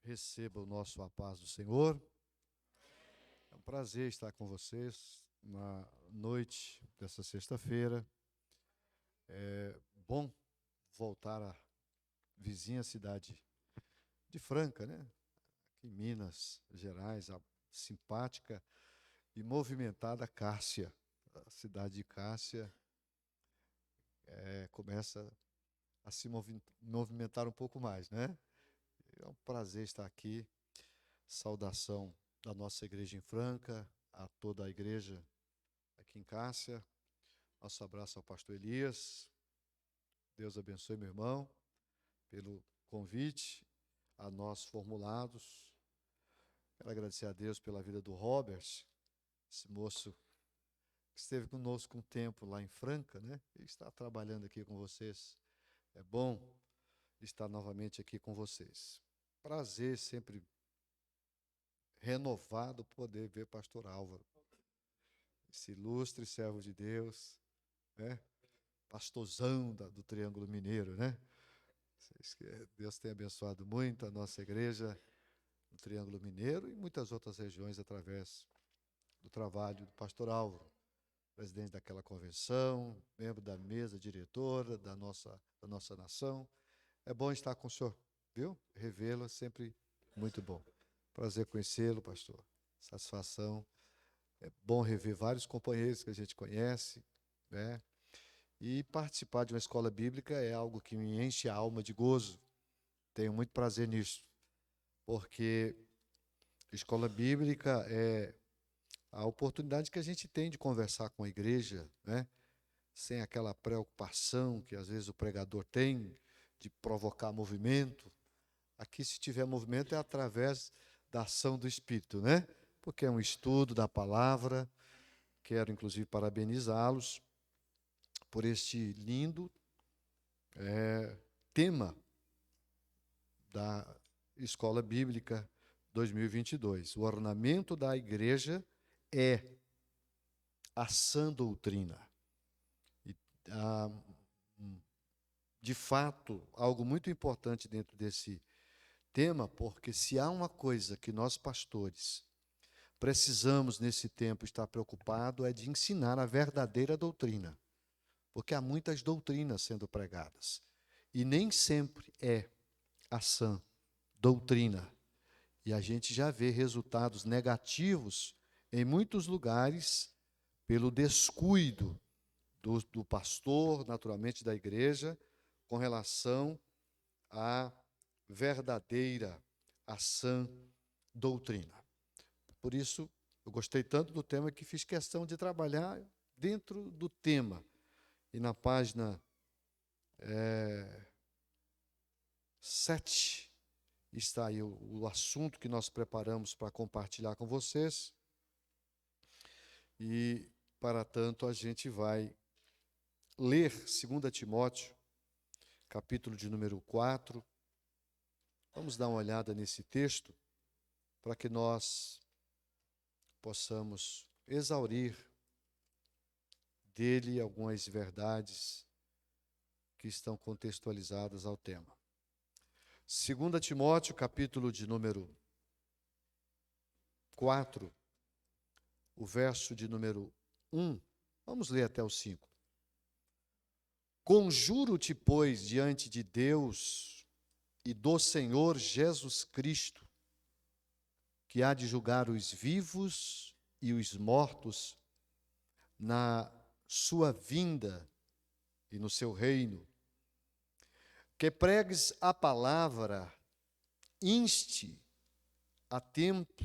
Receba o nosso a paz do Senhor. É um prazer estar com vocês na noite dessa sexta-feira. É bom voltar à vizinha cidade de Franca, né? Aqui em Minas Gerais, a simpática e movimentada Cássia. A cidade de Cássia começa a se movimentar um pouco mais, né? É um prazer estar aqui. Saudação da nossa igreja em Franca, a toda a igreja aqui em Cássia. Nosso abraço ao pastor Elias. Deus abençoe, meu irmão, pelo convite a nós formulados. Quero agradecer a Deus pela vida do Robert, esse moço que esteve conosco um tempo lá em Franca, né? Ele está trabalhando aqui com vocês. É bom estar novamente aqui com vocês. Prazer sempre renovado poder ver pastor Álvaro, esse ilustre servo de Deus, né? Pastorzão do Triângulo Mineiro, né? Deus tem abençoado muito a nossa igreja no Triângulo Mineiro e muitas outras regiões através do trabalho do pastor Álvaro, presidente daquela convenção, membro da mesa diretora da nossa nação. É bom estar com o senhor, viu? Revê-lo é sempre muito bom. Prazer conhecê-lo, pastor. Satisfação. É bom rever vários companheiros que a gente conhece, né? E participar de uma escola bíblica é algo que me enche a alma de gozo. Tenho muito prazer nisso, porque escola bíblica é a oportunidade que a gente tem de conversar com a igreja, né? Sem aquela preocupação que às vezes o pregador tem de provocar movimento. Aqui, se tiver movimento, é através da ação do Espírito, né? Porque é um estudo da palavra. Quero, inclusive, parabenizá-los por este lindo tema da Escola Bíblica 2022. O ornamento da igreja é a sã doutrina. E, de fato, algo muito importante dentro desse tema, porque se há uma coisa que nós pastores precisamos nesse tempo estar preocupado é de ensinar a verdadeira doutrina, porque há muitas doutrinas sendo pregadas e nem sempre é a sã doutrina. E a gente já vê resultados negativos em muitos lugares pelo descuido do pastor, naturalmente da igreja, com relação à verdadeira, à sã doutrina. Por isso, eu gostei tanto do tema que fiz questão de trabalhar dentro do tema. E na página 7 está aí o assunto que nós preparamos para compartilhar com vocês. E, para tanto, a gente vai ler 2 Timóteo, capítulo de número 4. Vamos dar uma olhada nesse texto para que nós possamos exaurir dele algumas verdades que estão contextualizadas ao tema. 2 Timóteo, capítulo de número 4, o verso de número 1, vamos ler até o 5. Conjuro-te, pois, diante de Deus e do Senhor Jesus Cristo, que há de julgar os vivos e os mortos na sua vinda e no seu reino, que pregues a palavra, inste a tempo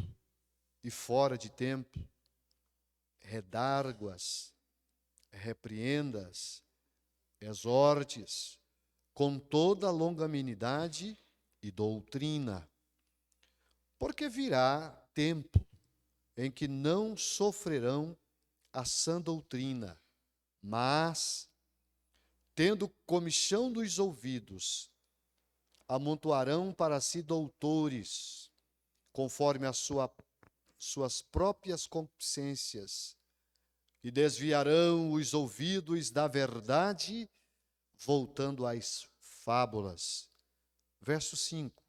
e fora de tempo, redarguas, repreendas, exortes, com toda longanimidade e doutrina. Porque virá tempo em que não sofrerão a sã doutrina, mas, tendo comichão dos ouvidos, amontoarão para si doutores, conforme suas próprias concupiscências, e desviarão os ouvidos da verdade, voltando às fábulas. Verso 5.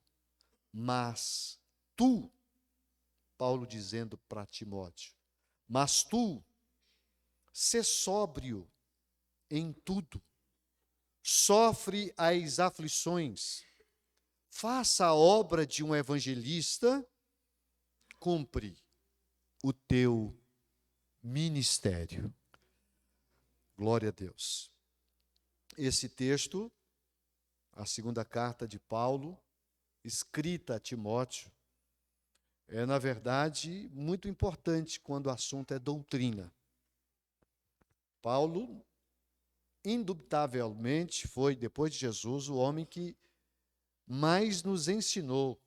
Mas tu, Paulo dizendo para Timóteo, mas tu, sê sóbrio em tudo, sofre as aflições, faça a obra de um evangelista, cumpre o teu ministério. Glória a Deus. Esse texto, a segunda carta de Paulo, escrita a Timóteo, é, na verdade, muito importante quando o assunto é doutrina. Paulo, indubitavelmente, foi, depois de Jesus, o homem que mais nos ensinou,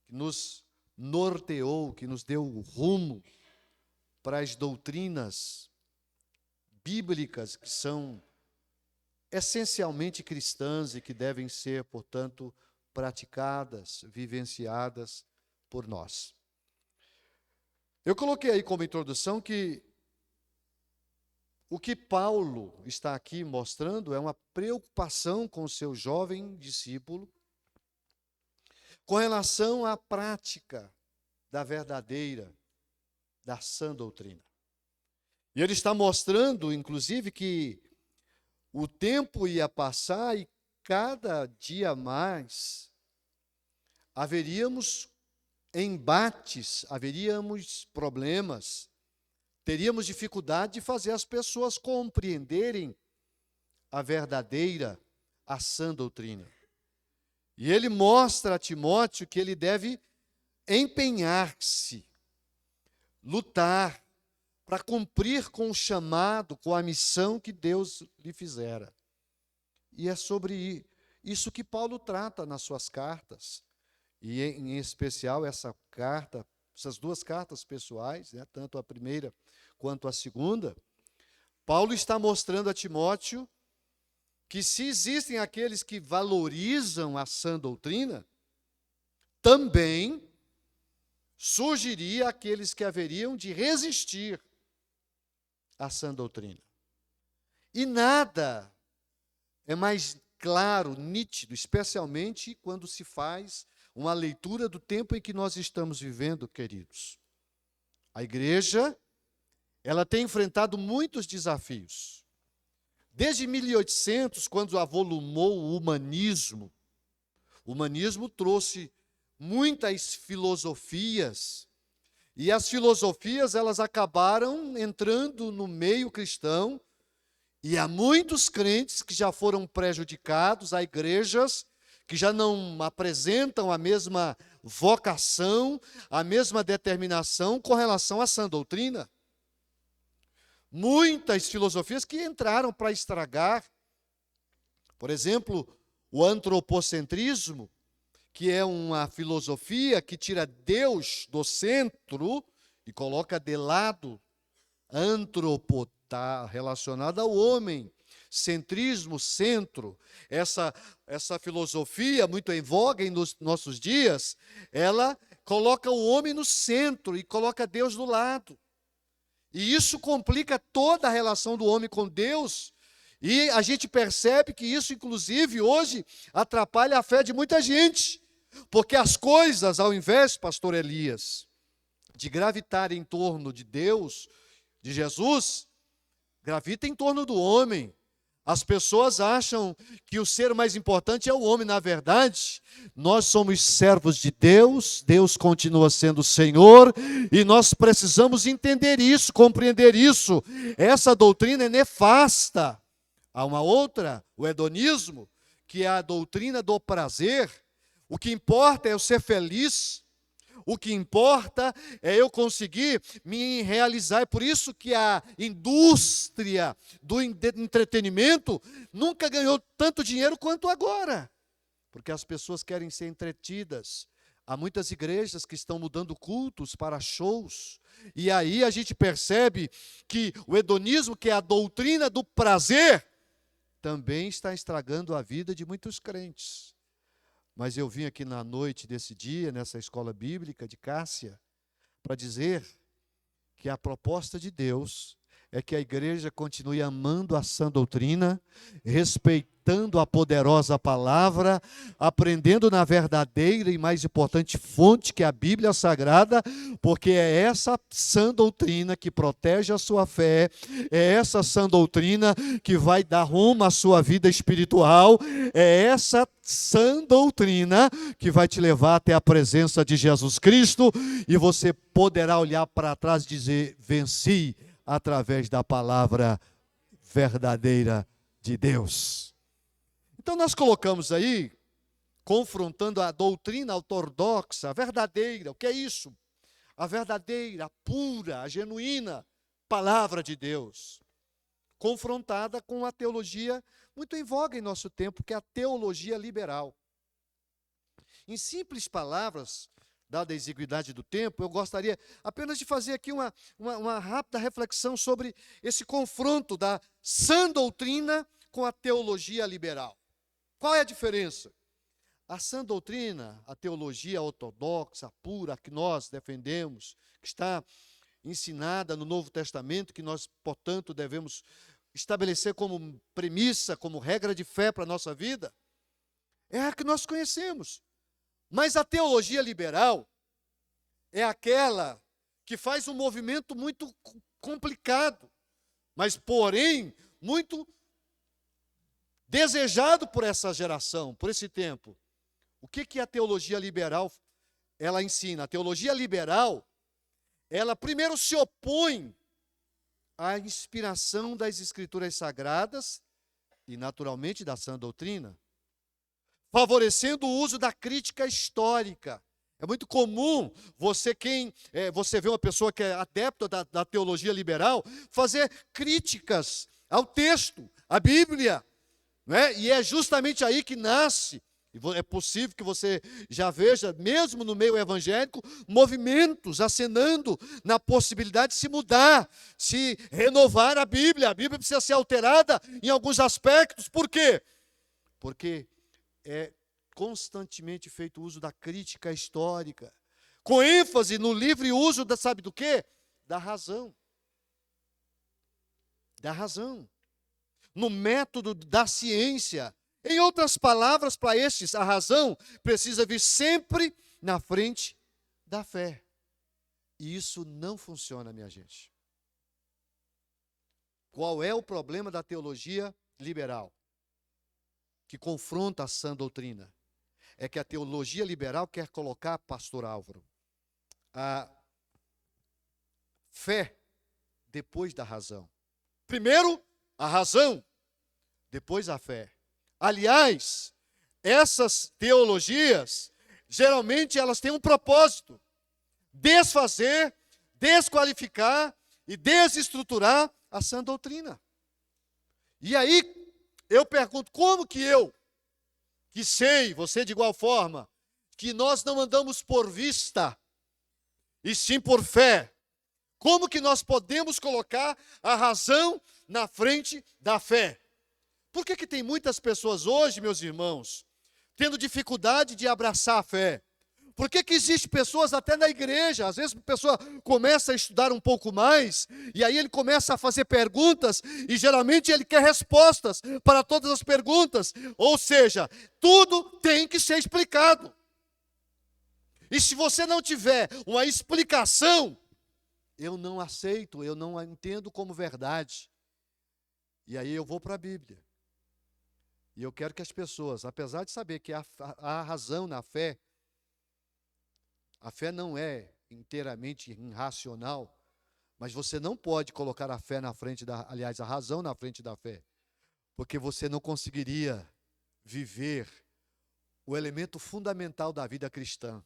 que nos norteou, que nos deu o rumo para as doutrinas bíblicas que são essencialmente cristãs e que devem ser, portanto, praticadas, vivenciadas por nós. Eu coloquei aí como introdução que o que Paulo está aqui mostrando é uma preocupação com o seu jovem discípulo com relação à prática da verdadeira, da sã doutrina. E ele está mostrando, inclusive, que o tempo ia passar e cada dia mais haveríamos embates, haveríamos problemas, teríamos dificuldade de fazer as pessoas compreenderem a verdadeira, a sã doutrina. E ele mostra a Timóteo que ele deve empenhar-se, lutar, para cumprir com o chamado, com a missão que Deus lhe fizera. E é sobre isso que Paulo trata nas suas cartas, e em especial essas duas cartas pessoais, né, tanto a primeira quanto a segunda. Paulo está mostrando a Timóteo que se existem aqueles que valorizam a sã doutrina, também surgiria aqueles que haveriam de resistir à sã doutrina. E nada é mais claro, nítido, especialmente quando se faz uma leitura do tempo em que nós estamos vivendo, queridos. A igreja, ela tem enfrentado muitos desafios. Desde 1800, quando avolumou o humanismo trouxe muitas filosofias, e as filosofias elas acabaram entrando no meio cristão, e há muitos crentes que já foram prejudicados, há igrejas que já não apresentam a mesma vocação, a mesma determinação com relação à sã doutrina. Muitas filosofias que entraram para estragar, por exemplo, o antropocentrismo, que é uma filosofia que tira Deus do centro e coloca de lado. Antropo está relacionado ao homem. Centrismo, centro. Essa filosofia, muito em voga nos nossos dias, ela coloca o homem no centro e coloca Deus do lado. E isso complica toda a relação do homem com Deus. E a gente percebe que isso, inclusive, hoje atrapalha a fé de muita gente. Porque as coisas, ao invés, pastor Elias, de gravitar em torno de Deus, de Jesus, gravita em torno do homem. As pessoas acham que o ser mais importante é o homem. Na verdade, nós somos servos de Deus, Deus continua sendo o Senhor, e nós precisamos entender isso, compreender isso. Essa doutrina é nefasta. Há uma outra, o hedonismo, que é a doutrina do prazer. O que importa é eu ser feliz. O que importa é eu conseguir me realizar. É por isso que a indústria do entretenimento nunca ganhou tanto dinheiro quanto agora. Porque as pessoas querem ser entretidas. Há muitas igrejas que estão mudando cultos para shows. E aí a gente percebe que o hedonismo, que é a doutrina do prazer, também está estragando a vida de muitos crentes. Mas eu vim aqui na noite desse dia, nessa escola bíblica de Cássia, para dizer que a proposta de Deus é que a igreja continue amando a sã doutrina, respeitando a poderosa palavra, aprendendo na verdadeira e mais importante fonte, que é a Bíblia Sagrada, porque é essa sã doutrina que protege a sua fé, é essa sã doutrina que vai dar rumo à sua vida espiritual, é essa sã doutrina que vai te levar até a presença de Jesus Cristo, e você poderá olhar para trás e dizer: venci através da palavra verdadeira de Deus. Então nós colocamos aí, confrontando a doutrina ortodoxa, a verdadeira. O que é isso? A verdadeira, a pura, a genuína palavra de Deus, confrontada com a teologia muito em voga em nosso tempo, que é a teologia liberal. Em simples palavras, dada a exiguidade do tempo, eu gostaria apenas de fazer aqui uma rápida reflexão sobre esse confronto da sã doutrina com a teologia liberal. Qual é a diferença? A sã doutrina, a teologia ortodoxa, pura, que nós defendemos, que está ensinada no Novo Testamento, que nós, portanto, devemos estabelecer como premissa, como regra de fé para a nossa vida, é a que nós conhecemos. Mas a teologia liberal é aquela que faz um movimento muito complicado, mas, porém, muito desejado por essa geração, por esse tempo. O que a teologia liberal ela ensina? A teologia liberal, ela primeiro se opõe à inspiração das Escrituras Sagradas e, naturalmente, da sã doutrina, favorecendo o uso da crítica histórica. É muito comum você vê uma pessoa que é adepta da teologia liberal fazer críticas ao texto, à Bíblia, né? E é justamente aí que nasce, é possível que você já veja, mesmo no meio evangélico, movimentos acenando na possibilidade de se mudar, se renovar a Bíblia. A Bíblia precisa ser alterada em alguns aspectos. Por quê? Porque é constantemente feito uso da crítica histórica, com ênfase no livre uso, sabe do quê? Da razão. Da razão. No método da ciência. Em outras palavras, para estes, a razão precisa vir sempre na frente da fé. E isso não funciona, minha gente. Qual é o problema da teologia liberal, que confronta a sã doutrina? É que a teologia liberal quer colocar, pastor Álvaro, a fé depois da razão. Primeiro, a razão, depois a fé. Aliás, essas teologias, geralmente elas têm um propósito: desfazer, desqualificar e desestruturar a sã doutrina. E aí, eu pergunto, como que eu, que sei, você de igual forma, que nós não andamos por vista, e sim por fé, como que nós podemos colocar a razão na frente da fé? Por que tem muitas pessoas hoje, meus irmãos, tendo dificuldade de abraçar a fé? Por que existem pessoas até na igreja? Às vezes a pessoa começa a estudar um pouco mais, e aí ele começa a fazer perguntas, e geralmente ele quer respostas para todas as perguntas. Ou seja, tudo tem que ser explicado. E se você não tiver uma explicação, eu não aceito, eu não entendo como verdade. E aí eu vou para a Bíblia. E eu quero que as pessoas, apesar de saber que há razão na fé, a fé não é inteiramente irracional, mas você não pode colocar a fé na frente a razão na frente da fé, porque você não conseguiria viver o elemento fundamental da vida cristã,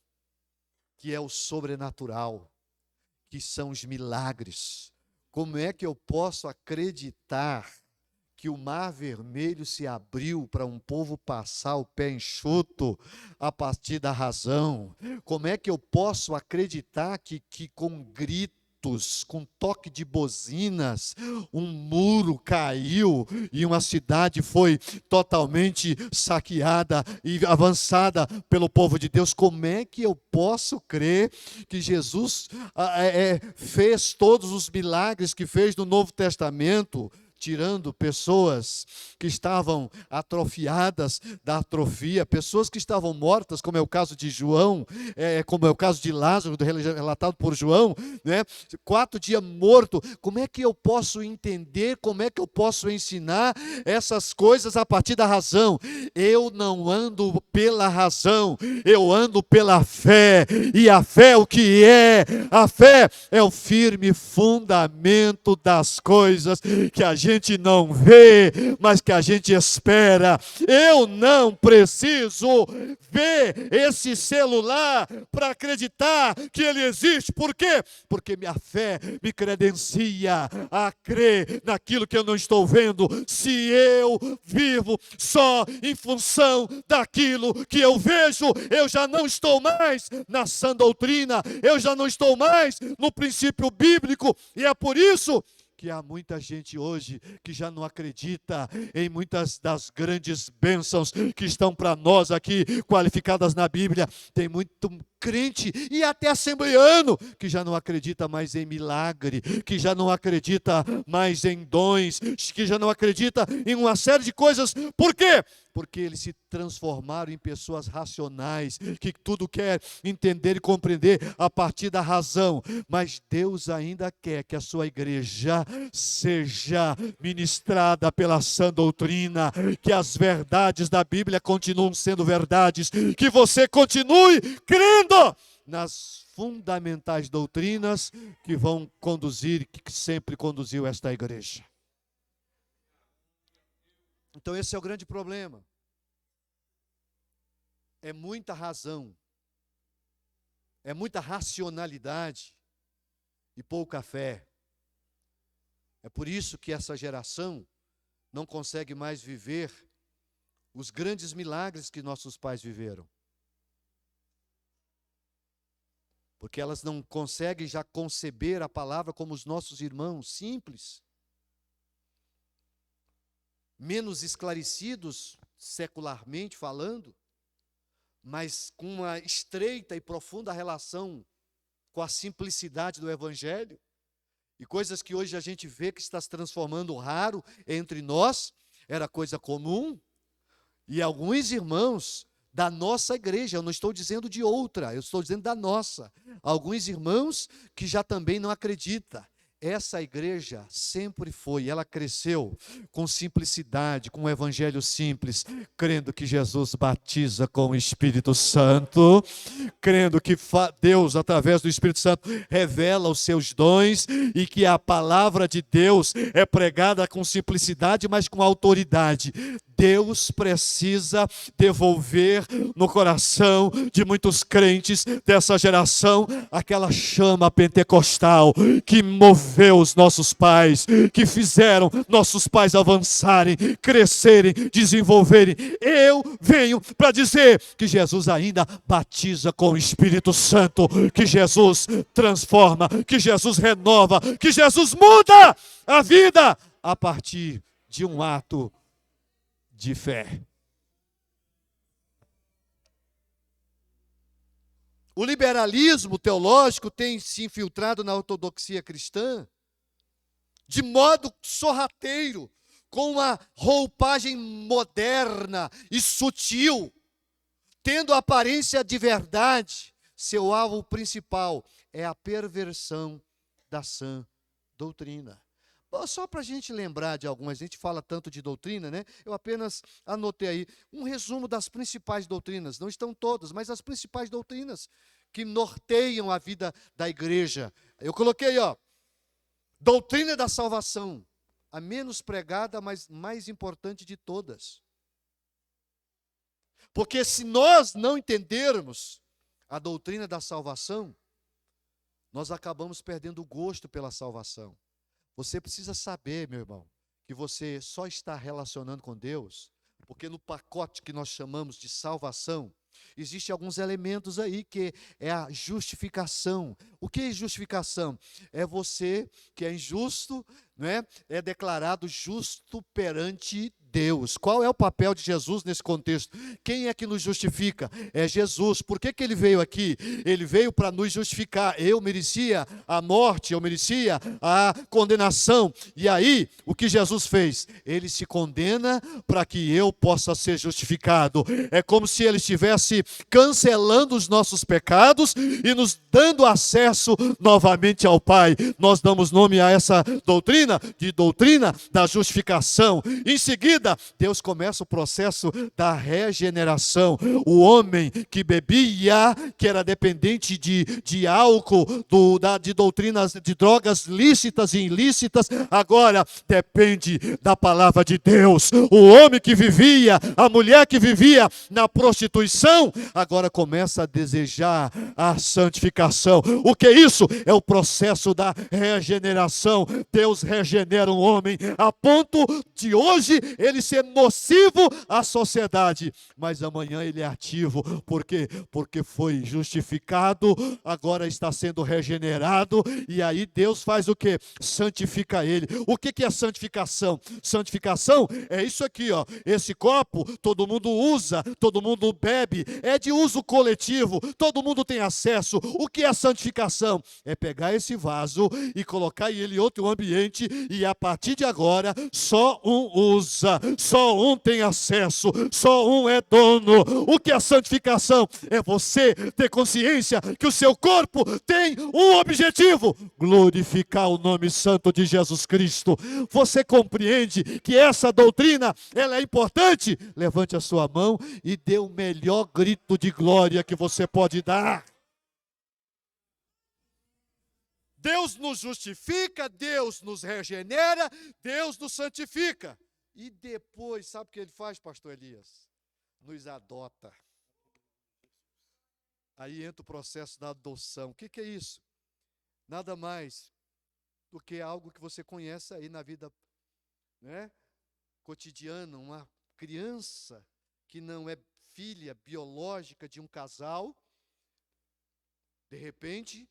que é o sobrenatural, que são os milagres. Como é que eu posso acreditar que o mar vermelho se abriu para um povo passar o pé enxuto a partir da razão? Como é que eu posso acreditar que com grito, gritos, com toque de buzinas, um muro caiu e uma cidade foi totalmente saqueada e avançada pelo povo de Deus. Como é que eu posso crer que Jesus fez todos os milagres que fez no Novo Testamento, tirando pessoas que estavam atrofiadas da atrofia, pessoas que estavam mortas, como é o caso de João, como é o caso de Lázaro, relatado por João, né? 4 dias morto. Como é que eu posso entender, como é que eu posso ensinar essas coisas a partir da razão? Eu não ando pela razão, eu ando pela fé. E a fé o que é? A fé é o firme fundamento das coisas que a gente não vê, mas que a gente espera. Eu não preciso ver esse celular para acreditar que ele existe. Por quê? Porque minha fé me credencia a crer naquilo que eu não estou vendo. Se eu vivo só em função daquilo que eu vejo, eu já não estou mais na sã doutrina, eu já não estou mais no princípio bíblico, e é por isso que há muita gente hoje que já não acredita em muitas das grandes bênçãos que estão para nós aqui, qualificadas na Bíblia. Tem muito crente e até assembleano que já não acredita mais em milagre, que já não acredita mais em dons, que já não acredita em uma série de coisas. Por quê? Porque eles se transformaram em pessoas racionais, que tudo quer entender e compreender a partir da razão. Mas Deus ainda quer que a sua igreja seja ministrada pela sã doutrina, que as verdades da Bíblia continuem sendo verdades, que você continue crendo nas fundamentais doutrinas que vão conduzir, que sempre conduziu esta igreja. Então esse é o grande problema. É muita razão, é muita racionalidade e pouca fé. É por isso que essa geração não consegue mais viver os grandes milagres que nossos pais viveram. Porque elas não conseguem já conceber a palavra como os nossos irmãos, simples, menos esclarecidos secularmente falando, mas com uma estreita e profunda relação com a simplicidade do Evangelho, e coisas que hoje a gente vê que está se transformando raro entre nós, era coisa comum, e alguns irmãos da nossa igreja, eu não estou dizendo de outra, eu estou dizendo da nossa, alguns irmãos que já também não acreditam. Essa igreja sempre foi, ela cresceu com simplicidade, com um evangelho simples, crendo que Jesus batiza com o Espírito Santo, crendo que Deus, através do Espírito Santo, revela os seus dons e que a palavra de Deus é pregada com simplicidade, mas com autoridade. Deus precisa devolver no coração de muitos crentes dessa geração aquela chama pentecostal que moveu os nossos pais, que fizeram nossos pais avançarem, crescerem, desenvolverem. Eu venho para dizer que Jesus ainda batiza com o Espírito Santo, que Jesus transforma, que Jesus renova, que Jesus muda a vida a partir de um ato de fé. O liberalismo teológico tem se infiltrado na ortodoxia cristã de modo sorrateiro, com uma roupagem moderna e sutil, tendo aparência de verdade. Seu alvo principal é a perversão da sã doutrina. Só para a gente lembrar de algumas, a gente fala tanto de doutrina, né? Eu apenas anotei aí um resumo das principais doutrinas, não estão todas, mas as principais doutrinas que norteiam a vida da igreja. Eu coloquei, doutrina da salvação, a menos pregada, mas mais importante de todas. Porque se nós não entendermos a doutrina da salvação, nós acabamos perdendo o gosto pela salvação. Você precisa saber, meu irmão, que você só está relacionando com Deus Porque no pacote que nós chamamos de salvação, existem alguns elementos aí que é a justificação. O que é justificação? É você que é injusto, né? É declarado justo perante Deus. Qual é o papel de Jesus nesse contexto? Quem é que nos justifica? É Jesus. Por que ele veio aqui? Ele veio para nos justificar. Eu merecia a morte, eu merecia a condenação. E aí, o que Jesus fez? Ele se condena para que eu possa ser justificado. É como se ele estivesse cancelando os nossos pecados e nos dando acesso novamente ao Pai. Nós damos nome a essa doutrina de doutrina da justificação. Em seguida, Deus começa o processo da regeneração. O homem que bebia, que era dependente de álcool, de doutrinas, de drogas lícitas e ilícitas, agora depende da palavra de Deus. O homem que vivia, a mulher que vivia na prostituição, agora começa a desejar a santificação. O que é isso? É o processo da regeneração. Deus regenera um homem a ponto de hoje ele ser nocivo à sociedade, mas amanhã ele é ativo. Por quê? Porque foi justificado, agora está sendo regenerado, e aí Deus faz o quê? Santifica ele. O que é santificação? Santificação é isso aqui, ó. Esse copo todo mundo usa, todo mundo bebe, é de uso coletivo, todo mundo tem acesso. O que é santificação? É pegar esse vaso e colocar ele em outro ambiente, e a partir de agora só um usa, só um tem acesso, só um é dono. O que é santificação? É você ter consciência que o seu corpo tem um objetivo: glorificar o nome santo de Jesus Cristo. Você compreende que essa doutrina, ela é importante? Levante a sua mão e dê o melhor grito de glória que você pode dar. Deus nos justifica, Deus nos regenera, Deus nos santifica. E depois, sabe o que ele faz, pastor Elias? Nos adota. Aí entra o processo da adoção. O que é isso? Nada mais do que algo que você conhece aí na vida, né, cotidiana. Uma criança que não é filha biológica de um casal, de repente,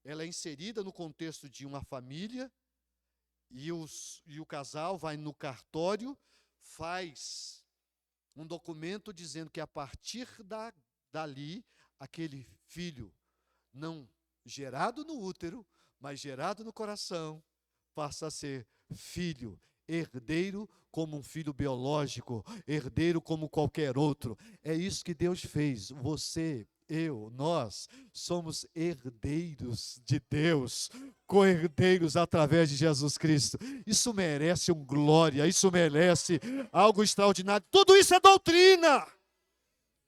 ela é inserida no contexto de uma família, e o casal vai no cartório, faz um documento dizendo que a partir dali, aquele filho não gerado no útero, mas gerado no coração, passa a ser filho, herdeiro como um filho biológico, herdeiro como qualquer outro. É isso que Deus fez. Você, eu, nós somos herdeiros de Deus, co-herdeiros através de Jesus Cristo. Isso merece um glória, isso merece algo extraordinário. Tudo isso é doutrina,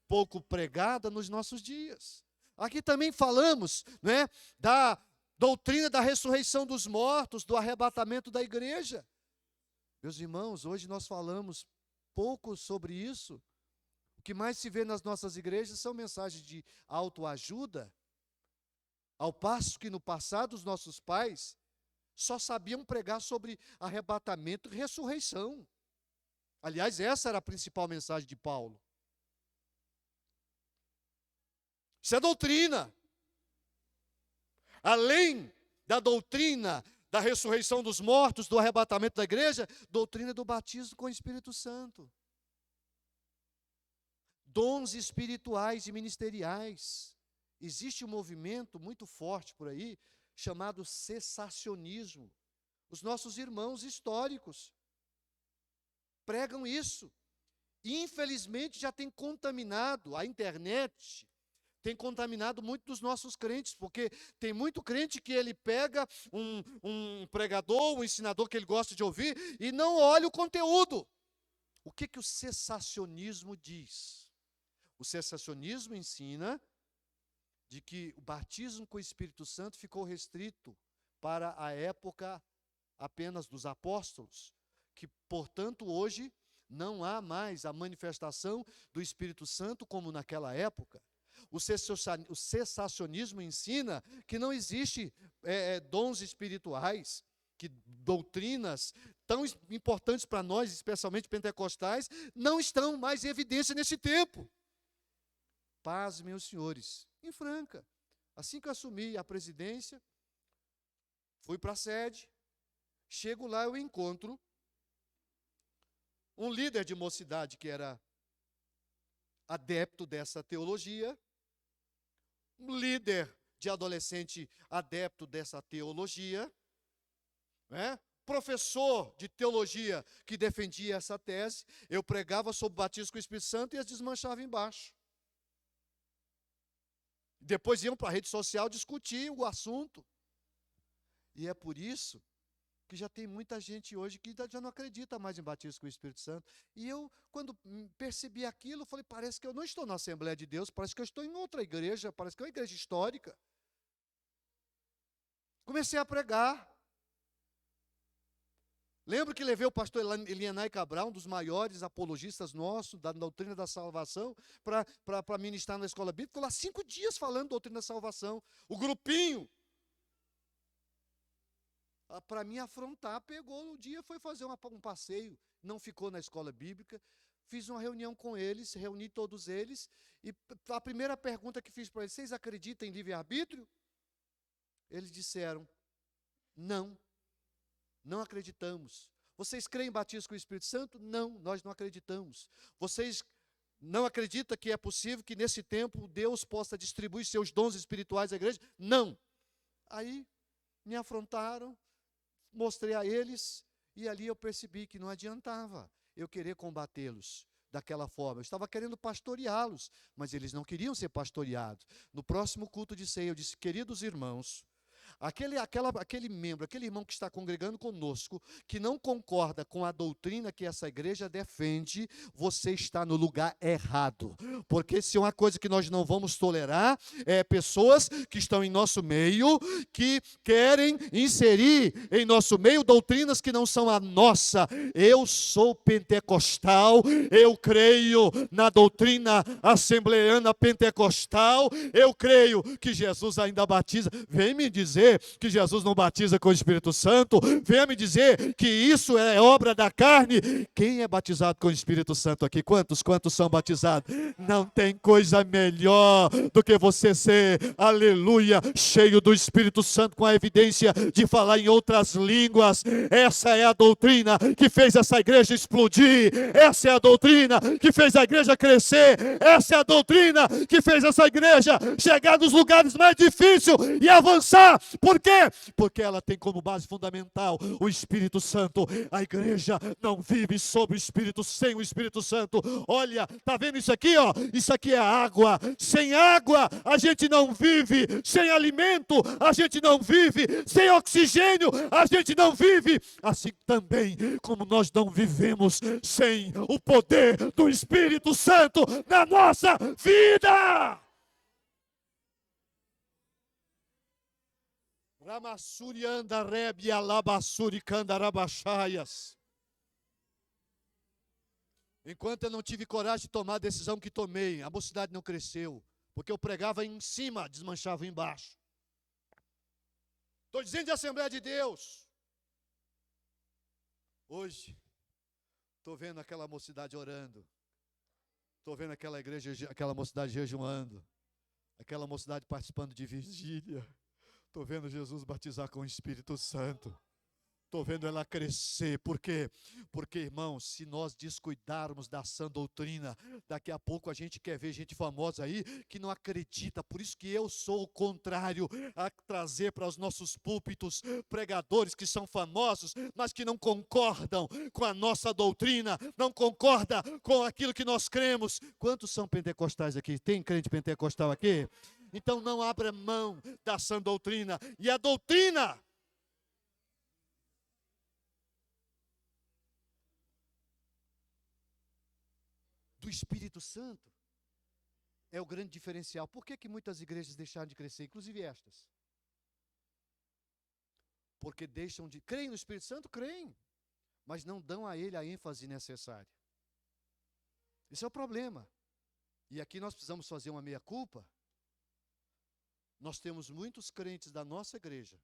pouco pregada nos nossos dias. Aqui também falamos, né, da doutrina da ressurreição dos mortos, do arrebatamento da igreja. Meus irmãos, hoje nós falamos pouco sobre isso. O que mais se vê nas nossas igrejas são mensagens de autoajuda, ao passo que no passado os nossos pais só sabiam pregar sobre arrebatamento e ressurreição. Aliás, essa era a principal mensagem de Paulo. Isso é doutrina. Além da doutrina da ressurreição dos mortos, do arrebatamento da igreja, doutrina do batismo com o Espírito Santo. Dons espirituais e ministeriais. Existe um movimento muito forte por aí, chamado cessacionismo. Os nossos irmãos históricos pregam isso. Infelizmente já tem contaminado a internet, tem contaminado muito dos nossos crentes, porque tem muito crente que ele pega um pregador, um ensinador que ele gosta de ouvir e não olha o conteúdo. O que o cessacionismo diz? O cessacionismo ensina de que o batismo com o Espírito Santo ficou restrito para a época apenas dos apóstolos, que, portanto, hoje não há mais a manifestação do Espírito Santo como naquela época. O cessacionismo ensina que não existe dons espirituais, que doutrinas tão importantes para nós, especialmente pentecostais, não estão mais em evidência nesse tempo. Paz, meus senhores, em Franca. Assim que eu assumi a presidência, fui para a sede, chego lá, eu encontro um líder de mocidade que era adepto dessa teologia, um líder de adolescente adepto dessa teologia, né? Professor de teologia que defendia essa tese. Eu pregava sobre o batismo com o Espírito Santo e as desmanchava embaixo. Depois iam para a rede social discutir o assunto. E é por isso que já tem muita gente hoje que já não acredita mais em batismo com o Espírito Santo. E eu, quando percebi aquilo, falei, parece que eu não estou na Assembleia de Deus, parece que eu estou em outra igreja, parece que é uma igreja histórica. Comecei a pregar. Lembro que levei o pastor Elianai Cabral, um dos maiores apologistas nossos, da doutrina da salvação, para ministrar na escola bíblica. Ficou lá 5 dias falando doutrina da salvação. O grupinho, para me afrontar, pegou um dia, foi fazer um passeio, não ficou na escola bíblica, fiz uma reunião com eles, reuni todos eles, e a primeira pergunta que fiz para eles, vocês acreditam em livre-arbítrio? Eles disseram, não acreditamos. Vocês creem em batismo com o Espírito Santo? Não, nós não acreditamos. Vocês não acreditam que é possível que nesse tempo Deus possa distribuir seus dons espirituais à igreja? Não. Aí me afrontaram, mostrei a eles, e ali eu percebi que não adiantava eu querer combatê-los daquela forma. Eu estava querendo pastoreá-los, mas eles não queriam ser pastoreados. No próximo culto de ceia, eu disse, queridos irmãos, aquele membro, aquele irmão que está congregando conosco, que não concorda com a doutrina que essa igreja defende, você está no lugar errado. Porque se é uma coisa que nós não vamos tolerar, é pessoas que estão em nosso meio, que querem inserir em nosso meio doutrinas que não são a nossa. Eu sou pentecostal, eu creio na doutrina assembleana pentecostal, eu creio que Jesus ainda batiza. Vem me dizer que Jesus não batiza com o Espírito Santo, venha me dizer que isso é obra da carne. Quem é batizado com o Espírito Santo aqui? Quantos são batizados? Não tem coisa melhor do que você ser, aleluia, cheio do Espírito Santo, com a evidência de falar em outras línguas. Essa é a doutrina que fez essa igreja explodir, essa é a doutrina que fez a igreja crescer, essa é a doutrina que fez essa igreja chegar nos lugares mais difíceis e avançar. Por quê? Porque ela tem como base fundamental o Espírito Santo. A igreja não vive sob o Espírito, sem o Espírito Santo. Olha, tá vendo isso aqui, ó? Isso aqui é água. Sem água a gente não vive. Sem alimento a gente não vive. Sem oxigênio a gente não vive. Assim também como nós não vivemos sem o poder do Espírito Santo na nossa vida. Ramassuri anda rebi alabassuri candarabachaias. Enquanto eu não tive coragem de tomar a decisão que tomei, a mocidade não cresceu, porque eu pregava em cima, desmanchava embaixo. Estou dizendo de Assembleia de Deus. Hoje, estou vendo aquela mocidade orando, estou vendo aquela igreja, aquela mocidade jejuando, aquela mocidade participando de vigília. Estou vendo Jesus batizar com o Espírito Santo. Estou vendo ela crescer. Por quê? Porque, irmãos, se nós descuidarmos da sã doutrina, daqui a pouco a gente quer ver gente famosa aí que não acredita. Por isso que eu sou o contrário a trazer para os nossos púlpitos pregadores que são famosos, mas que não concordam com a nossa doutrina, não concordam com aquilo que nós cremos. Quantos são pentecostais aqui? Tem crente pentecostal aqui? Então não abra mão da sã doutrina. E a doutrina do Espírito Santo é o grande diferencial. Por que muitas igrejas deixaram de crescer, inclusive estas? Porque deixam de... Creem no Espírito Santo? Creem, mas não dão a ele a ênfase necessária. Esse é o problema. E aqui nós precisamos fazer uma meia-culpa. Nós temos muitos crentes da nossa igreja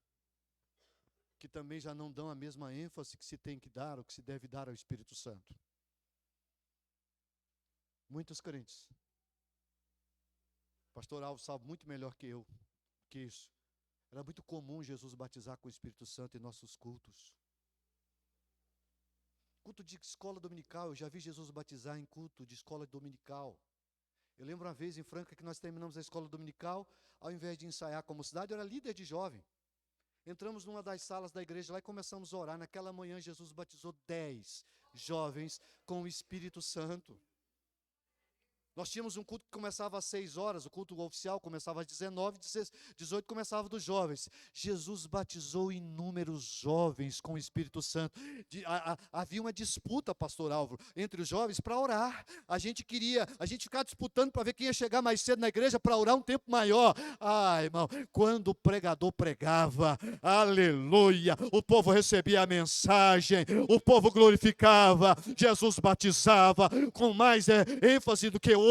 que também já não dão a mesma ênfase que se tem que dar, ou que se deve dar ao Espírito Santo. Muitos crentes. O pastor Alves sabe muito melhor que eu que isso. Era muito comum Jesus batizar com o Espírito Santo em nossos cultos. Culto de escola dominical, eu já vi Jesus batizar em culto de escola dominical. Eu lembro uma vez em Franca que nós terminamos a escola dominical, ao invés de ensaiar como cidade, eu era líder de jovem. Entramos numa das salas da igreja lá e começamos a orar. Naquela manhã Jesus batizou 10 jovens com o Espírito Santo. Nós tínhamos um culto que começava às 6 horas, o culto oficial começava às 19, 18 começava dos jovens. Jesus batizou inúmeros jovens com o Espírito Santo. Havia uma disputa, pastor Álvaro, entre os jovens para orar. A gente ficava disputando para ver quem ia chegar mais cedo na igreja para orar um tempo maior. Ai, irmão, quando o pregador pregava, aleluia, o povo recebia a mensagem, o povo glorificava, Jesus batizava com mais ênfase do que hoje.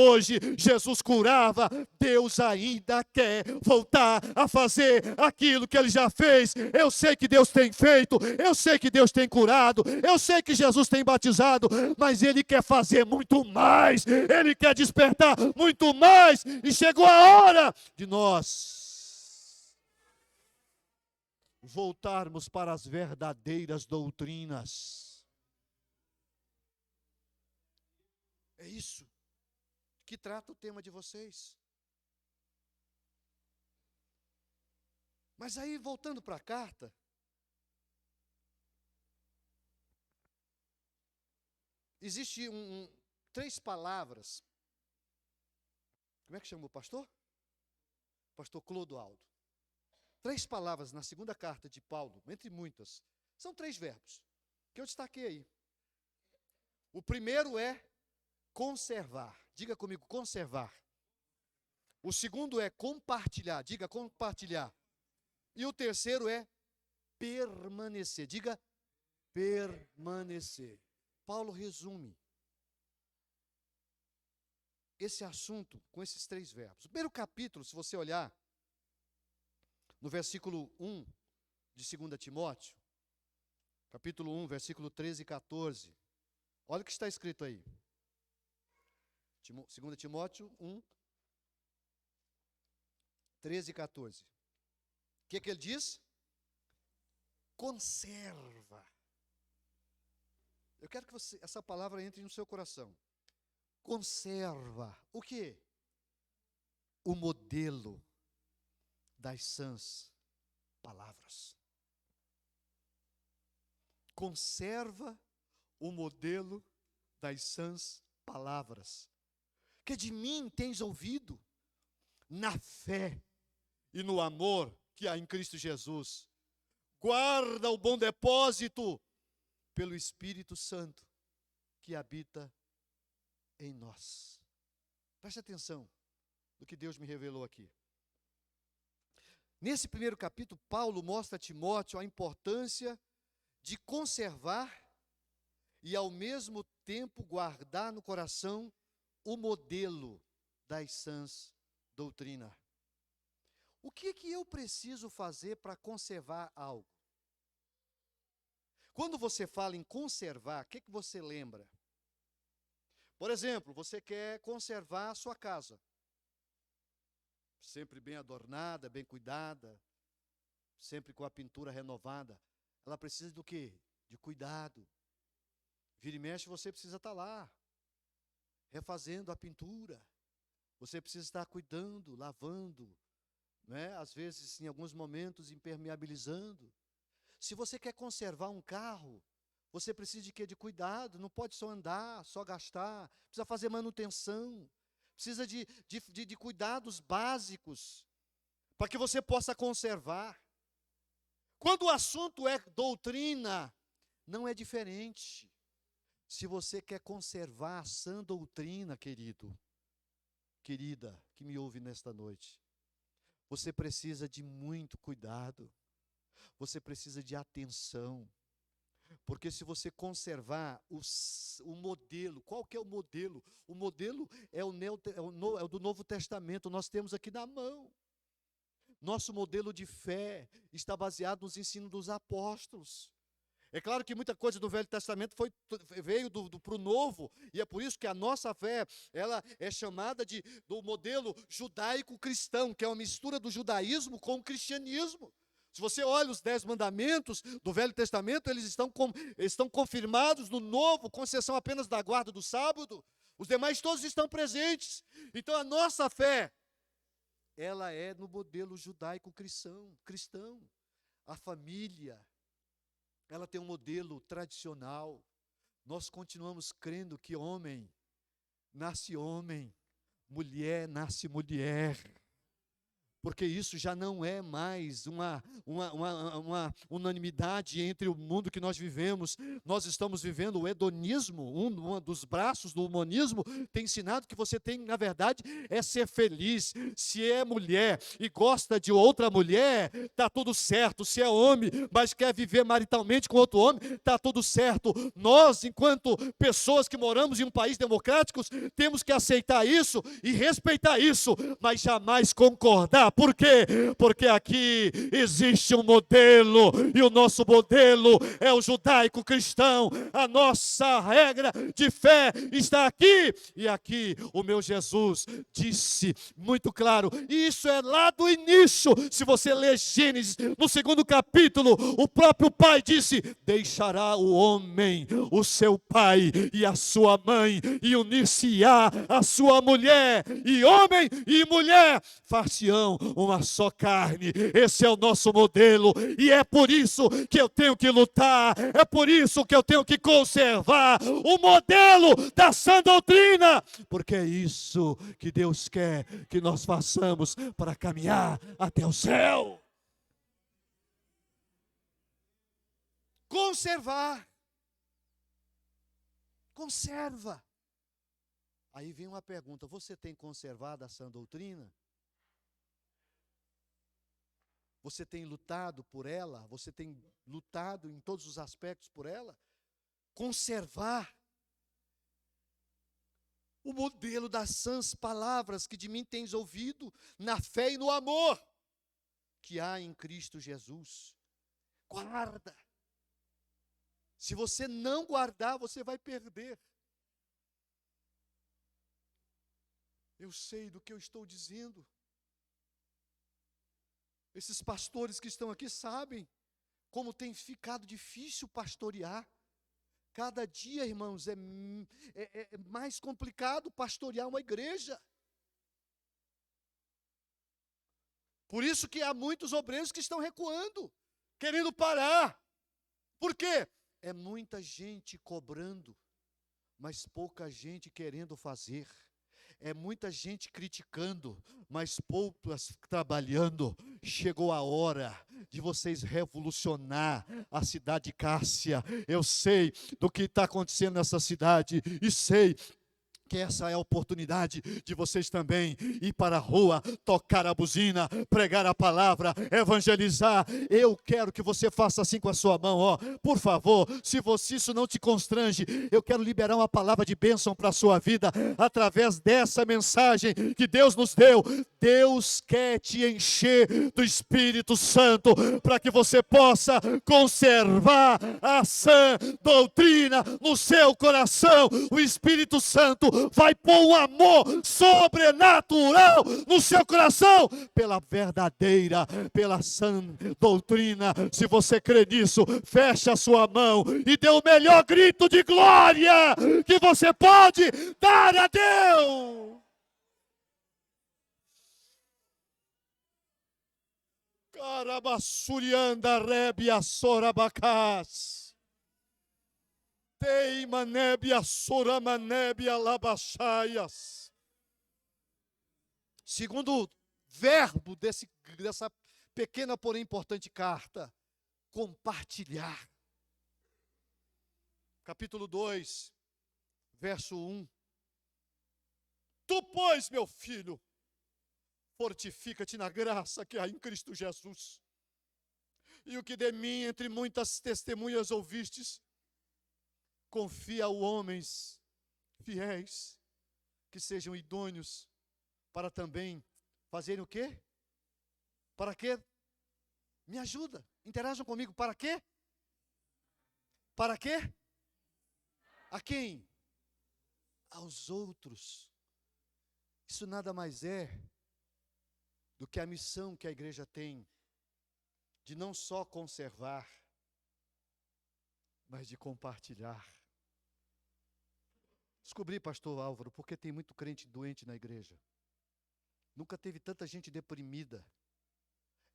Jesus curava. Deus ainda quer voltar a fazer aquilo que Ele já fez. Eu sei que Deus tem feito, eu sei que Deus tem curado, eu sei que Jesus tem batizado, mas Ele quer fazer muito mais, Ele quer despertar muito mais, e chegou a hora de nós voltarmos para as verdadeiras doutrinas. É isso que trata o tema de vocês. Mas aí, voltando para a carta, existe 3 palavras. Como é que chama o pastor? Pastor Clodoaldo. 3 palavras na segunda carta de Paulo, entre muitas. São 3 verbos que eu destaquei aí. O primeiro é conservar. Diga comigo, conservar. O segundo é compartilhar. Diga, compartilhar. E o terceiro é permanecer. Diga, permanecer. Paulo resume esse assunto com esses 3 verbos. O primeiro capítulo, se você olhar, no versículo 1 de 2 Timóteo, capítulo 1, versículo 13 e 14. Olha o que está escrito aí. 2 Timóteo 1, 13 e 14. O que ele diz? Conserva. Eu quero que essa palavra entre no seu coração. Conserva. O quê? O modelo das sãs palavras. Conserva o modelo das sãs palavras, que de mim tens ouvido, na fé e no amor que há em Cristo Jesus. Guarda o bom depósito pelo Espírito Santo que habita em nós. Preste atenção no que Deus me revelou aqui. Nesse primeiro capítulo, Paulo mostra a Timóteo a importância de conservar e, ao mesmo tempo, guardar no coração o modelo das sãs doutrinas. O que eu preciso fazer para conservar algo? Quando você fala em conservar, o que você lembra? Por exemplo, você quer conservar a sua casa. Sempre bem adornada, bem cuidada, sempre com a pintura renovada. Ela precisa do quê? De cuidado. Vira e mexe, você precisa estar lá, refazendo a pintura. Você precisa estar cuidando, lavando, né? Às vezes, em alguns momentos, impermeabilizando. Se você quer conservar um carro, você precisa de quê? De cuidado. Não pode só andar, só gastar. Precisa fazer manutenção. Precisa de cuidados básicos para que você possa conservar. Quando o assunto é doutrina, não é diferente. Se você quer conservar a sã doutrina, querido, querida, que me ouve nesta noite, você precisa de muito cuidado. Você precisa de atenção. Porque se você conservar o modelo, qual que é o modelo? O modelo é o do Novo Testamento, nós temos aqui na mão. Nosso modelo de fé está baseado nos ensinos dos apóstolos. É claro que muita coisa do Velho Testamento veio para o Novo, e é por isso que a nossa fé, ela é chamada do modelo judaico-cristão, que é uma mistura do judaísmo com o cristianismo. Se você olha os 10 mandamentos do Velho Testamento, eles estão confirmados no Novo, com exceção apenas da guarda do sábado. Os demais todos estão presentes. Então a nossa fé, ela é no modelo judaico-cristão. A família, ela tem um modelo tradicional. Nós continuamos crendo que homem nasce homem, mulher nasce mulher. Porque isso já não é mais uma unanimidade entre o mundo que nós vivemos. Nós estamos vivendo o hedonismo, um dos braços do humanismo tem ensinado que você tem, na verdade, é ser feliz. Se é mulher e gosta de outra mulher, está tudo certo. Se é homem, mas quer viver maritalmente com outro homem, está tudo certo. Nós, enquanto pessoas que moramos em um país democrático, temos que aceitar isso e respeitar isso, mas jamais concordar. Por quê? Porque aqui existe um modelo, e o nosso modelo é o judaico-cristão. A nossa regra de fé está aqui, e aqui o meu Jesus disse muito claro, e isso é lá do início. Se você ler Gênesis, no 2º capítulo, o próprio pai disse: deixará o homem o seu pai e a sua mãe, e unir-se-á a sua mulher, e homem e mulher far-se-ão uma só carne. Esse é o nosso modelo, e é por isso que eu tenho que lutar, é por isso que eu tenho que conservar o modelo da sã doutrina, porque é isso que Deus quer que nós façamos para caminhar até o céu. Conservar. Conserva. Aí vem uma pergunta: você tem conservado a sã doutrina? Você tem lutado por ela? Você tem lutado em todos os aspectos por ela? Conservar o modelo das sãs palavras que de mim tens ouvido, na fé e no amor que há em Cristo Jesus. Guarda. Se você não guardar, você vai perder. Eu sei do que eu estou dizendo. Esses pastores que estão aqui sabem como tem ficado difícil pastorear. Cada dia, irmãos, é mais complicado pastorear uma igreja. Por isso que há muitos obreiros que estão recuando, querendo parar. Por quê? É muita gente cobrando, mas pouca gente querendo fazer. É muita gente criticando, mas poucas trabalhando. Chegou a hora de vocês revolucionar a cidade de Cássia. Eu sei do que está acontecendo nessa cidade, e sei que essa é a oportunidade de vocês também ir para a rua, tocar a buzina, pregar a palavra, evangelizar. Eu quero que você faça assim com a sua mão, ó. Por favor, se isso não te constrange, eu quero liberar uma palavra de bênção para a sua vida, através dessa mensagem que Deus nos deu. Deus quer te encher do Espírito Santo, para que você possa conservar a sã doutrina no seu coração. O Espírito Santo vai pôr um amor sobrenatural no seu coração, pela verdadeira, pela sã doutrina. Se você crê nisso, feche a sua mão e dê o melhor grito de glória que você pode dar a Deus. Carabassurianda rebia sorabacás. Teima nebia soramanebia labachaias. Segundo verbo dessa pequena, porém importante carta: compartilhar. Capítulo 2, verso 1. Tu, pois, meu filho, fortifica-te na graça que há em Cristo Jesus. E o que de mim, entre muitas testemunhas, ouvistes, confia a homens fiéis, que sejam idôneos para também fazerem o quê? Para quê? Me ajuda, interajam comigo. Para quê? Para quê? A quem? Aos outros. Isso nada mais é do que a missão que a igreja tem de não só conservar, mas de compartilhar. Descobri, pastor Álvaro, porque tem muito crente doente na igreja. Nunca teve tanta gente deprimida.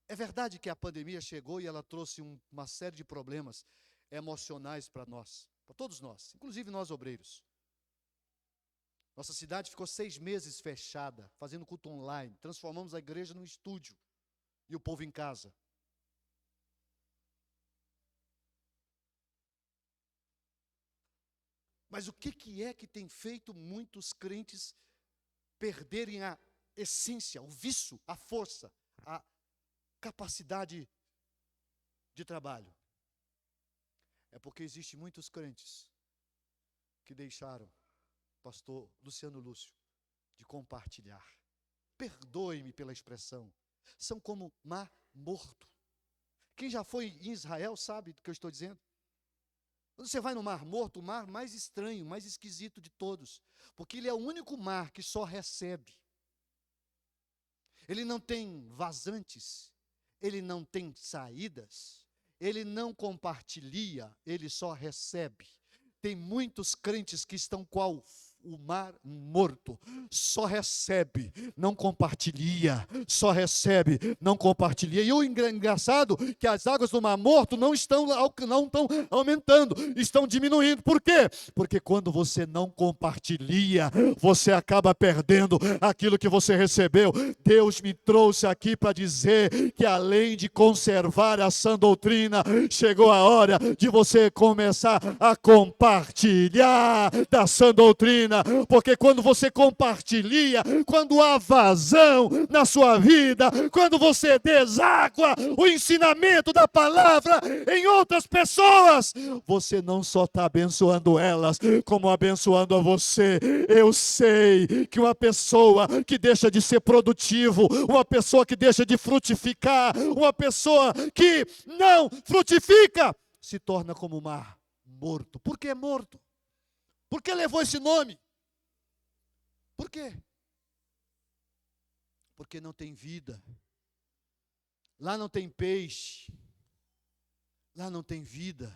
É verdade que a pandemia chegou e ela trouxe uma série de problemas emocionais para nós, para todos nós, inclusive nós obreiros. Nossa cidade ficou 6 meses fechada, fazendo culto online. Transformamos a igreja num estúdio e o povo em casa. Mas o que é que tem feito muitos crentes perderem a essência, o vício, a força, a capacidade de trabalho? É porque existem muitos crentes que deixaram, pastor Luciano Lúcio, de compartilhar. Perdoe-me pela expressão. São como mar morto. Quem já foi em Israel sabe do que eu estou dizendo. Quando você vai no Mar Morto, o mar mais estranho, mais esquisito de todos, porque ele é o único mar que só recebe. Ele não tem vazantes, ele não tem saídas, ele não compartilha, ele só recebe. Tem muitos crentes que estão qual o mar morto, só recebe, não compartilha, só recebe, não compartilha. E o engraçado é que as águas do Mar Morto não estão aumentando, estão diminuindo. Por quê? Porque quando você não compartilha, você acaba perdendo aquilo que você recebeu. Deus me trouxe aqui para dizer que além de conservar a sã doutrina, chegou a hora de você começar a compartilhar da sã doutrina. Porque quando você compartilha, quando há vazão na sua vida, quando você deságua o ensinamento da palavra em outras pessoas, você não só está abençoando elas, como abençoando a você. Eu sei que uma pessoa que deixa de ser produtivo, uma pessoa que deixa de frutificar, uma pessoa que não frutifica, se torna como o mar morto. Por que morto? Por que levou esse nome? Por quê? Porque não tem vida. Lá não tem peixe. Lá não tem vida.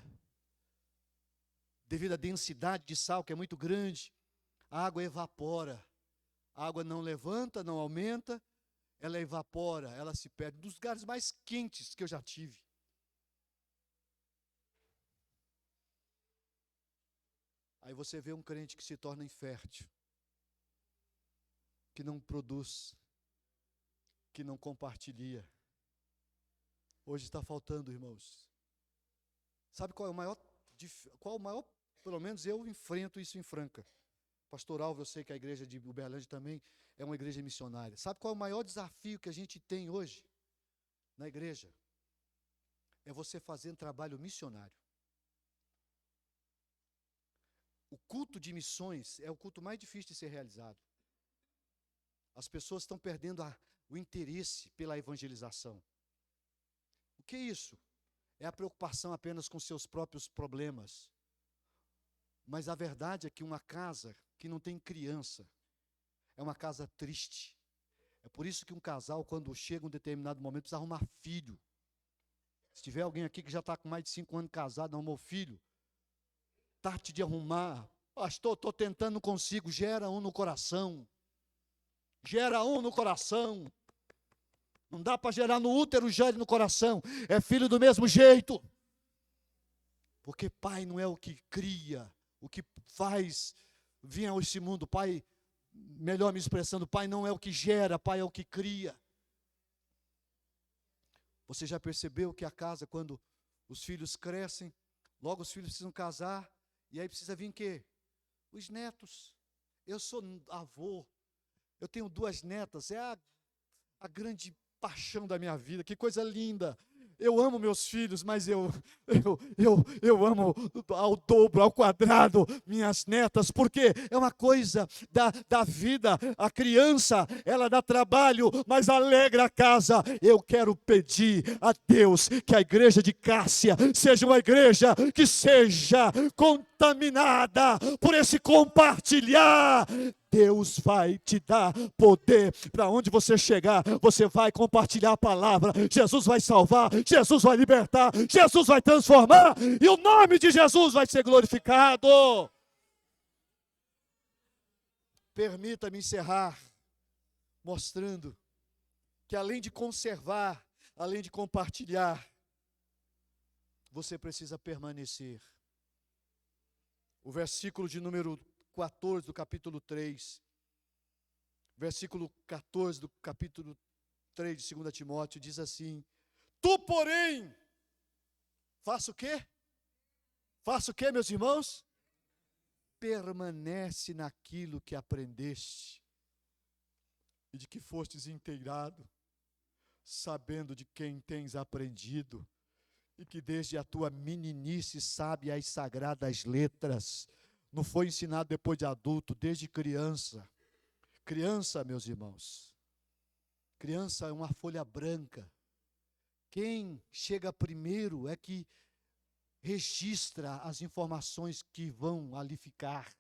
Devido à densidade de sal, que é muito grande, a água evapora. A água não levanta, não aumenta, ela evapora, ela se perde. Dos lugares mais quentes que eu já tive. Aí você vê um crente que se torna infértil, que não produz, que não compartilha. Hoje está faltando, irmãos. Sabe qual é o maior, pelo menos eu enfrento isso em Franca. Pastor Álvaro, eu sei que a igreja de Uberlândia também é uma igreja missionária. Sabe qual é o maior desafio que a gente tem hoje na igreja? É você fazer um trabalho missionário. O culto de missões é o culto mais difícil de ser realizado. As pessoas estão perdendo o interesse pela evangelização. O que é isso? É a preocupação apenas com seus próprios problemas. Mas a verdade é que uma casa que não tem criança é uma casa triste. É por isso que um casal, quando chega um determinado momento, precisa arrumar filho. Se tiver alguém aqui que já está com mais de 5 anos casado, não arrumou filho, tarde de arrumar. Pastor, estou tentando, não consigo. Gera um no coração. Gera um no coração. Não dá para gerar no útero, gere no coração. É filho do mesmo jeito. Porque pai não é o que cria, o que faz vir a esse mundo. Pai, melhor me expressando, pai não é o que gera, pai é o que cria. Você já percebeu que a casa, quando os filhos crescem, logo os filhos precisam casar, e aí precisa vir o quê? Os netos. Eu sou avô, eu tenho 2 netas, é a grande paixão da minha vida, que coisa linda. Eu amo meus filhos, mas eu amo ao dobro, ao quadrado, minhas netas, porque é uma coisa da vida. A criança, ela dá trabalho, mas alegra a casa. Eu quero pedir a Deus que a igreja de Cássia seja uma igreja que seja contaminada por esse compartilhar. Deus vai te dar poder. Para onde você chegar, você vai compartilhar a palavra. Jesus vai salvar, Jesus vai libertar, Jesus vai transformar, e o nome de Jesus vai ser glorificado. Permita-me encerrar mostrando que além de conservar, além de compartilhar, você precisa permanecer. O versículo de número 14 do capítulo 3, versículo 14 do capítulo 3 de 2 Timóteo, diz assim: tu, porém, faça o quê? Faça o quê, meus irmãos? Permanece naquilo que aprendeste e de que fostes inteirado, sabendo de quem tens aprendido, e que desde a tua meninice sabe as sagradas letras. Não foi ensinado depois de adulto, desde criança. Criança, meus irmãos, criança é uma folha branca. Quem chega primeiro é que registra as informações que vão ali ficar.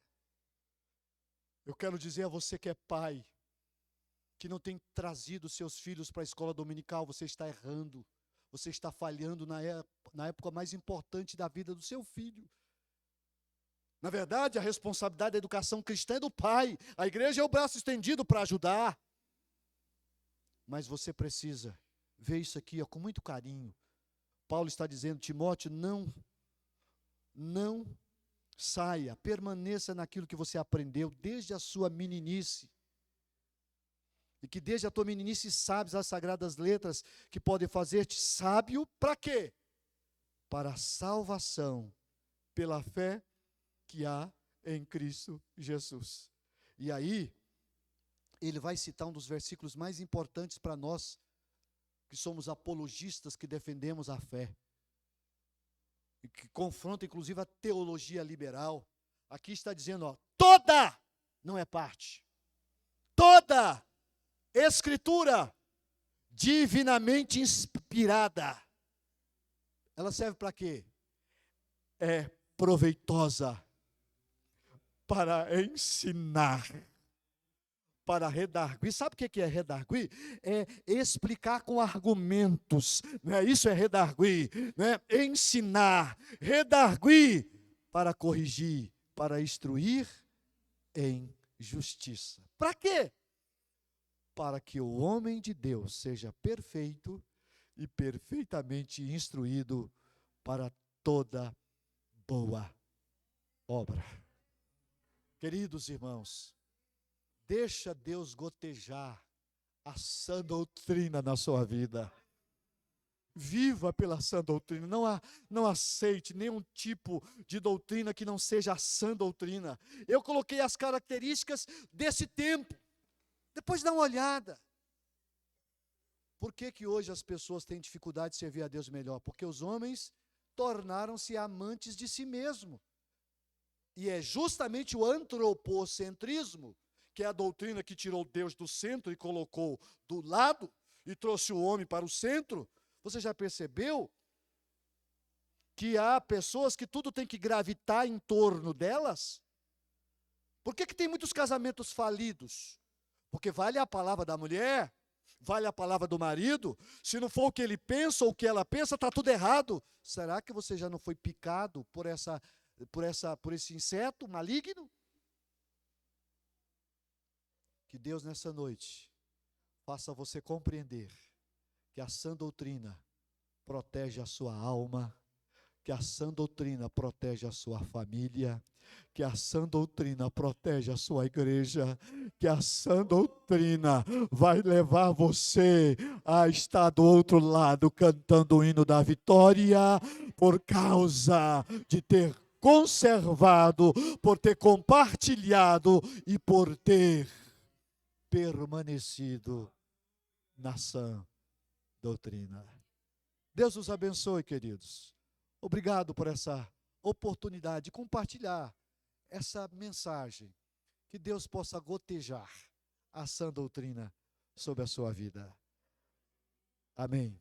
Eu quero dizer a você que é pai, que não tem trazido seus filhos para a escola dominical, você está errando. Você está falhando na época mais importante da vida do seu filho. Na verdade, a responsabilidade da educação cristã é do pai. A igreja é o braço estendido para ajudar. Mas você precisa ver isso aqui com muito carinho. Paulo está dizendo: Timóteo, não saia, permaneça naquilo que você aprendeu desde a sua meninice. E que desde a tua meninice sabes as sagradas letras que podem fazer-te sábio para quê? Para a salvação pela fé que há em Cristo Jesus. E aí, ele vai citar um dos versículos mais importantes para nós, que somos apologistas, que defendemos a fé, e que confronta inclusive a teologia liberal. Aqui está dizendo, toda, não é parte, toda Escritura divinamente inspirada, ela serve para quê? É proveitosa para ensinar, para redarguir. Sabe o que é redarguir? É explicar com argumentos, né? Isso é redarguir, né? Ensinar, redarguir, para corrigir, para instruir em justiça. Para quê? Para que o homem de Deus seja perfeito e perfeitamente instruído para toda boa obra. Queridos irmãos, deixa Deus gotejar a sã doutrina na sua vida. Viva pela sã doutrina. Não aceite nenhum tipo de doutrina que não seja a sã doutrina. Eu coloquei as características desse tempo. Depois dá uma olhada. Por que hoje as pessoas têm dificuldade de servir a Deus melhor? Porque os homens tornaram-se amantes de si mesmo. E é justamente o antropocentrismo, que é a doutrina que tirou Deus do centro e colocou do lado, e trouxe o homem para o centro. Você já percebeu que há pessoas que tudo tem que gravitar em torno delas? Por que tem muitos casamentos falidos? Porque vale a palavra da mulher, vale a palavra do marido. Se não for o que ele pensa ou o que ela pensa, está tudo errado. Será que você já não foi picado por esse inseto maligno? Que Deus nessa noite faça você compreender que a sã doutrina protege a sua alma, que a sã doutrina protege a sua família, que a sã doutrina protege a sua igreja, que a sã doutrina vai levar você a estar do outro lado cantando o hino da vitória, por causa de ter conservado, por ter compartilhado e por ter permanecido na sã doutrina. Deus os abençoe, queridos. Obrigado por essa oportunidade de compartilhar essa mensagem. Que Deus possa gotejar a sã doutrina sobre a sua vida. Amém.